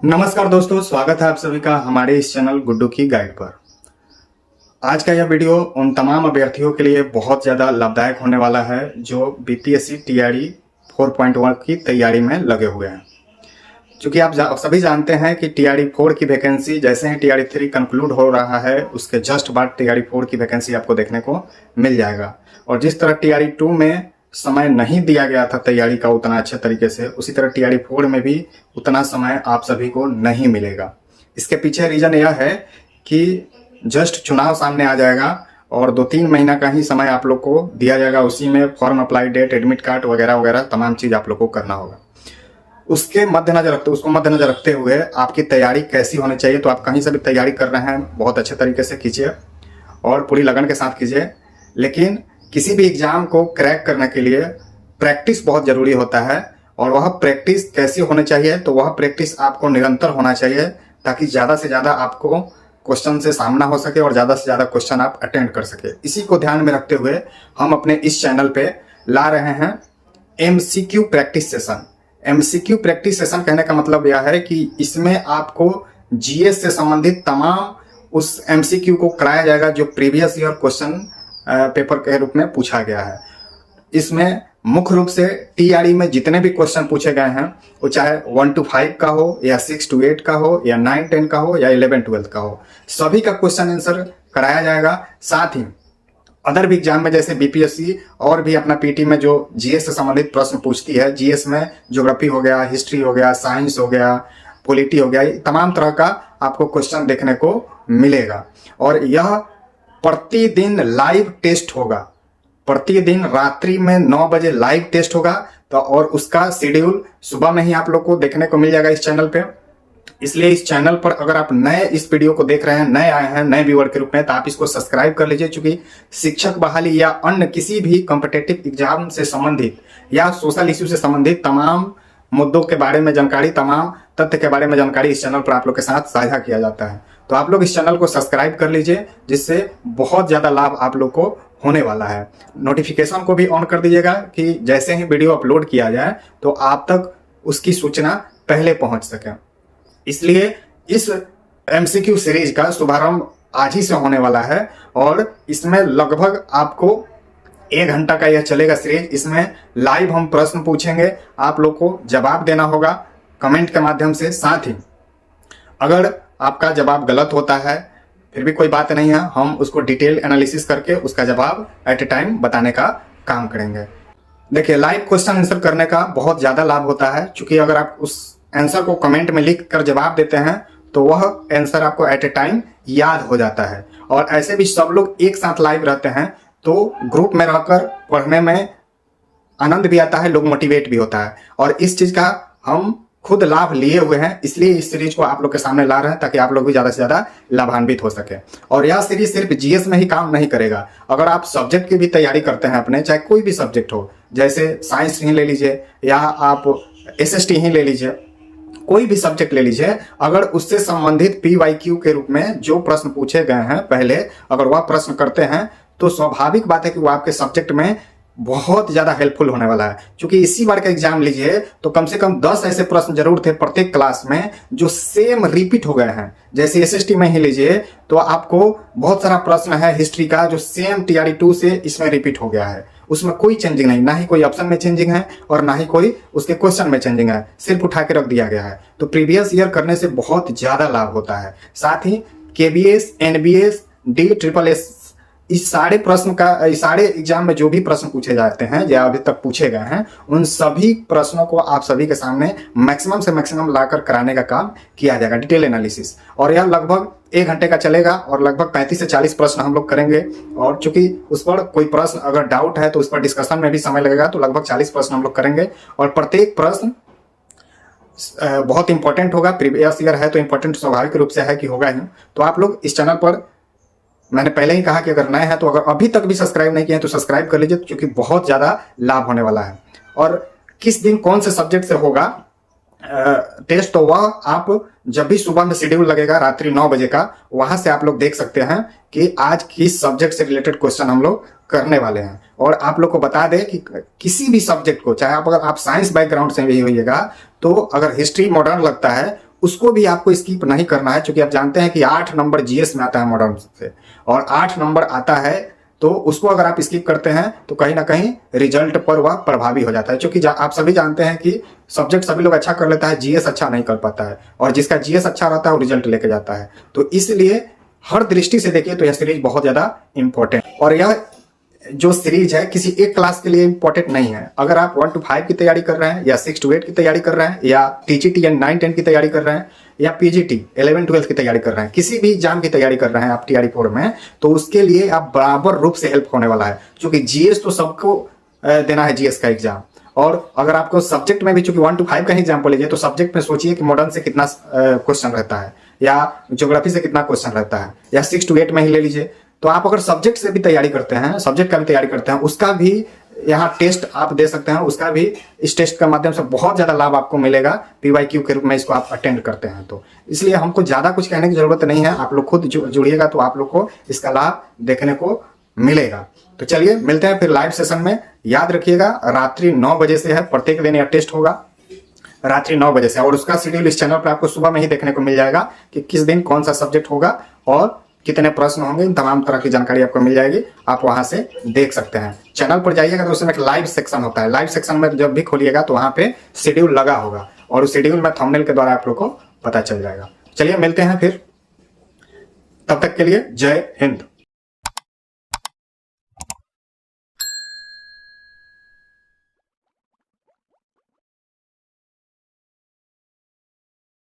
नमस्कार दोस्तों, स्वागत है आप सभी का हमारे इस चैनल गुड्डू की गाइड पर। आज का यह वीडियो उन तमाम अभ्यर्थियों के लिए बहुत ज़्यादा लाभदायक होने वाला है जो बीपीएससी टीआरई 4.1 की तैयारी में लगे हुए हैं। क्योंकि आप सभी जानते हैं कि टीआरई 4 की वैकेंसी जैसे ही टीआरई 3 कंक्लूड हो रहा है उसके जस्ट बाद टीआरई 4 की वैकेंसी आपको देखने को मिल जाएगा। और जिस तरह टीआरई 2 में समय नहीं दिया गया था तैयारी का उतना अच्छे तरीके से, उसी तरह टीआरई 4 में भी उतना समय आप सभी को नहीं मिलेगा। इसके पीछे रीजन यह है कि जस्ट चुनाव सामने आ जाएगा और 2-3 महीना का ही समय आप लोग को दिया जाएगा। उसी में form apply date, admit card वगैरह वगैरह तमाम चीज आप लोग को करना होगा। उसको मद्देनजर रखते हुए आपकी तैयारी कैसी होनी चाहिए, तो आप कहीं से भी तैयारी कर रहे हैं बहुत अच्छे तरीके से कीजिए और पूरी लगन के साथ कीजिए। लेकिन किसी भी एग्जाम को क्रैक करने के लिए प्रैक्टिस बहुत जरूरी होता है। और वह प्रैक्टिस कैसी होनी चाहिए, तो वह प्रैक्टिस आपको निरंतर होना चाहिए ताकि ज़्यादा से ज़्यादा आपको क्वेश्चन से सामना हो सके और ज़्यादा से ज़्यादा क्वेश्चन आप अटेंड कर सके। इसी को ध्यान में रखते हुए हम अपने इस चैनल पे ला रहे हैं MCQ practice session. MCQ practice session कहने का मतलब यह है कि इसमें आपको GS से संबंधित तमाम उस MCQ को कराया जाएगा जो प्रीवियस ईयर क्वेश्चन पेपर के रूप में पूछा गया है। इसमें मुख्य रूप से टीआरई में जितने भी क्वेश्चन पूछे गए हैं वो चाहे 1 to 5 का हो या 6 to 8 का हो या 9-10 का हो या 11-12 का हो, सभी का क्वेश्चन आंसर कराया जाएगा। साथ ही अदर भी एग्जाम में जैसे बीपीएससी और भी अपना पीटी में जो जीएस से संबंधित प्रश्न पूछती है, जीएस में ज्योग्राफी हो गया, हिस्ट्री हो गया, साइंस हो गया, पॉलिटी हो गया, तमाम तरह का आपको क्वेश्चन देखने को मिलेगा। और यह प्रतिदिन लाइव टेस्ट होगा। प्रतिदिन रात्रि में 9 बजे लाइव टेस्ट होगा। तो और उसका शेड्यूल सुबह में ही आप लोग को देखने को मिल जाएगा इस चैनल पे। इसलिए इस चैनल पर अगर आप नए इस वीडियो को देख रहे हैं, नए आए हैं, नए व्यूअर के रूप में, तो आप इसको सब्सक्राइब कर लीजिए। क्योंकि शिक्षक बहाली या अन्य किसी भी कॉम्पिटिटिव एग्जाम से संबंधित या सोशल इश्यू से संबंधित तमाम मुद्दों के बारे में जानकारी, तमाम तथ्य के बारे में जानकारी इस चैनल पर आप लोग के साथ साझा किया जाता है। तो आप लोग इस चैनल को सब्सक्राइब कर लीजिए, जिससे बहुत ज्यादा लाभ आप लोग को होने वाला है। नोटिफिकेशन को भी ऑन कर दीजिएगा कि जैसे ही वीडियो अपलोड किया जाए तो आप तक उसकी सूचना पहले पहुंच सके। इसलिए इस MCQ सीरीज का शुभारंभ आज ही से होने वाला है और इसमें लगभग आपको 1 घंटा का यह चलेगा सीरीज। इसमें लाइव हम प्रश्न पूछेंगे, आप लोग को जवाब देना होगा कमेंट के माध्यम से। साथ ही अगर आपका जवाब गलत होता है फिर भी कोई बात नहीं है, हम उसको डिटेल एनालिसिस करके उसका जवाब एट ए टाइम बताने का काम करेंगे। देखिए, लाइव क्वेश्चन आंसर करने का बहुत ज्यादा लाभ होता है, क्योंकि अगर आप उस आंसर को कमेंट में लिख कर जवाब देते हैं तो वह आंसर आपको एट ए टाइम याद हो जाता है। और ऐसे भी सब लोग एक साथ लाइव रहते हैं तो ग्रुप में रहकर पढ़ने में आनंद भी आता है, लोग मोटिवेट भी होता है। और इस चीज का हम खुद लाभ लिए हुए हैं, इसलिए इस सीरीज को आप लोग के सामने ला रहे हैं ताकि आप लोग भी ज्यादा से ज्यादा लाभान्वित हो सके। और यह सीरीज सिर्फ जीएस में ही काम नहीं करेगा। अगर आप सब्जेक्ट की भी तैयारी करते हैं अपने, चाहे कोई भी सब्जेक्ट हो, जैसे साइंस ही ले लीजिए या आप SST ही ले लीजिए, कोई भी सब्जेक्ट ले लीजिए, अगर उससे संबंधित PYQ के रूप में जो प्रश्न पूछे गए हैं पहले, अगर वह प्रश्न करते हैं तो स्वाभाविक बात है कि वो आपके सब्जेक्ट में बहुत ज्यादा हेल्पफुल होने वाला है। क्योंकि इसी बार का एग्जाम लीजिए तो कम से कम 10 ऐसे प्रश्न जरूर थे प्रत्येक क्लास में जो सेम रिपीट हो गए हैं। जैसे SST में ही लीजिए तो आपको बहुत सारा प्रश्न है हिस्ट्री का जो सेम टीआरई 2 से इसमें रिपीट हो गया है। उसमें कोई चेंजिंग नहीं, ना ही कोई ऑप्शन में चेंजिंग है और ना ही कोई उसके क्वेश्चन में चेंजिंग है, सिर्फ उठा के रख दिया गया है। तो प्रीवियस ईयर करने से बहुत ज्यादा लाभ होता है। साथ ही KBS, NBS, DSSS, इस सारे प्रश्न का, इस सारे एग्जाम में जो भी प्रश्न पूछे जाते हैं या अभी तक पूछे गए हैं, उन सभी प्रश्नों को आप सभी के सामने मैक्सिमम से मैक्सिमम लाकर कराने का काम किया जाएगा, डिटेल एनालिसिस। और यह लगभग 1 घंटे का चलेगा और लगभग 35 से 40 प्रश्न हम लोग करेंगे। और चूंकि उस पर कोई प्रश्न अगर डाउट है तो उस पर डिस्कशन में भी समय लगेगा, तो लगभग 40 प्रश्न हम लोग करेंगे। और प्रत्येक प्रश्न बहुत इंपॉर्टेंट होगा। प्रीवियस ईयर है तो इंपॉर्टेंट स्वाभाविक रूप से है कि होगा ही। तो आप लोग इस चैनल पर, मैंने पहले ही कहा कि अगर नए हैं तो अगर अभी तक भी सब्सक्राइब नहीं किए हैं तो सब्सक्राइब कर लीजिए, क्योंकि बहुत ज्यादा लाभ होने वाला है। और किस दिन कौन से सब्जेक्ट से होगा टेस्ट, तो वह आप जब भी सुबह में शेड्यूल लगेगा रात्रि 9 बजे का, वहां से आप लोग देख सकते हैं कि आज किस सब्जेक्ट से रिलेटेड क्वेश्चन हम लोग करने वाले हैं। और आप लोग को बता दें कि किसी भी सब्जेक्ट को, चाहे आप अगर आप साइंस बैकग्राउंड से भी होइएगा, तो अगर हिस्ट्री मॉडर्न लगता है उसको भी आपको स्किप नहीं करना है, क्योंकि आप जानते हैं कि 8 नंबर जीएस में आता है मॉडर्न से, और 8 नंबर आता है तो उसको अगर आप स्किप करते हैं तो कहीं ना कहीं रिजल्ट पर वह प्रभावी हो जाता है। क्योंकि आप सभी जानते हैं कि सब्जेक्ट सभी लोग अच्छा कर लेता है, जीएस अच्छा नहीं कर पाता है, और जिसका जीएस अच्छा रहता है वो रिजल्ट लेके जाता है। तो इसलिए हर दृष्टि से देखिए तो यह सीरीज बहुत ज्यादा इंपॉर्टेंट, और यह जो सीरीज है किसी एक क्लास के लिए इंपॉर्टेंट नहीं है। अगर आप 1 to 5 की तैयारी कर रहे हैं, या 6 to 8 की तैयारी कर रहे हैं, या टीजीटी या 9-10 की तैयारी कर रहे हैं, या पीजीटी 11-12 की तैयारी कर रहे हैं, किसी भी एग्जाम की तैयारी कर रहे हैं आप टीआरई 4 में, तो उसके लिए आप बराबर रूप से हेल्प होने वाला है। क्योंकि जीएस तो सबको देना है, जीएस का एग्जाम। और अगर आपको सब्जेक्ट में भी, चूंकि 1 to 5 का ही एग्जाम्पल लीजिए, तो सब्जेक्ट में सोचिए कि मॉडर्न से कितना क्वेश्चन रहता है, या ज्योग्राफी से कितना क्वेश्चन रहता है, या 6 to 8 में ही ले लीजिए। तो आप अगर सब्जेक्ट से भी तैयारी करते हैं, सब्जेक्ट का भी तैयारी करते हैं, उसका भी यहाँ टेस्ट आप दे सकते हैं, उसका भी इस टेस्ट के माध्यम से बहुत ज्यादा लाभ आपको मिलेगा पीवाईक्यू के रूप में इसको आप अटेंड करते हैं। तो इसलिए हमको ज्यादा कुछ कहने की जरूरत नहीं है, आप लोग खुद जुड़िएगा तो आप लोग को इसका लाभ देखने को मिलेगा। तो चलिए मिलते हैं फिर लाइव सेशन में। याद रखिएगा रात्रि 9 बजे से है, प्रत्येक दिन यह टेस्ट होगा रात्रि 9 बजे से, और उसका शेड्यूल इस चैनल पर आपको सुबह में ही देखने को मिल जाएगा कि किस दिन कौन सा सब्जेक्ट होगा और कितने प्रश्न होंगे। इन तमाम तरह की जानकारी आपको मिल जाएगी, आप वहां से देख सकते हैं। चैनल पर जाइएगा तो उसमें एक लाइव सेक्शन होता है, लाइव सेक्शन में जब भी खोलिएगा तो वहां पे शेड्यूल लगा होगा, और उस शेड्यूल में थंबनेल के द्वारा आप लोग को पता चल जाएगा। चलिए मिलते हैं फिर, तब तक के लिए जय हिंद।